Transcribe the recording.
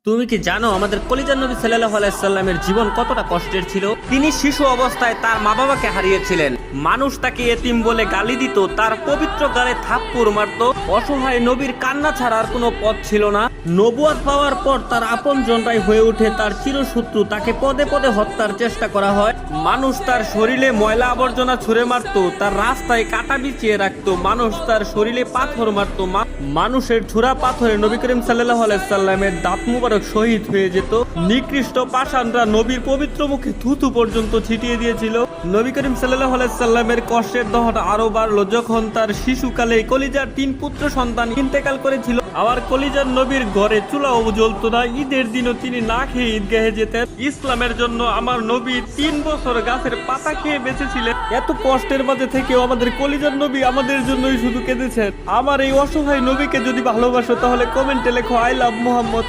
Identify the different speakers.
Speaker 1: তুমি কি জানো আমাদের কলিজার নবী সাল্লাল্লাহু আলাইহি সাল্লামের জীবন কতটা কষ্টের ছিল? তিনি শিশু অবস্থায় তার মা বাবাকে হারিয়েছিলেন। মানুষ তাকে এতিম বলে গালি দিত, তার পবিত্র গালে থাপ্পড় মারত। অসহায় নবীর কান্না ছাড়া আর কোনো পথ ছিল না। নবুয়ত পাওয়ার পর তার আপনজনরাই হয়ে ওঠে তার চিরশত্রু। তাকে পদে পদে হত্যার চেষ্টা করা হয়। মানুষ তার শরীরে ময়লা আবর্জনা ছুঁড়ে মারত, তার রাস্তায় কাটা বিছিয়ে রাখতো। মানুষ তার শরীরে পাথর মারত। মানুষের ছুরা পাথরে নবী করিম সাল্লাল্লাহু আলাইহি সাল্লামের দাঁত মুবারক শহীদ হয়ে যেত। নিকৃষ্ট পাষাণরা নবীর পবিত্র মুখে থুতু পর্যন্ত ছিটিয়ে দিয়েছিল। নবী করিম সাল্লাল্লাহু আলাইহি সাল্লামের কষ্টের দহটা আরো বাড়লো যখন তার শিশুকালে কলিজার 3 পুত্র সন্তান ইন্তেকাল করেছিল। আবার কলিজার নবীর ঘরে চুলাও জ্বলতো না। ঈদের দিনও তিনি না খেয়ে ঈদগাহে যেতেন। ইসলামের জন্য আমার নবী 3 বছর গাছের পাতা খেয়ে বেঁচেছিলেন। এত কষ্টের মাঝে থেকেও আমাদের কলিজার নবী আমাদের জন্যই শুধু কেঁদেছেন। আমার এই অসহায় নবীকে যদি ভালোবাসো তাহলে কমেন্টে লেখো আই লাভ মুহাম্মদ।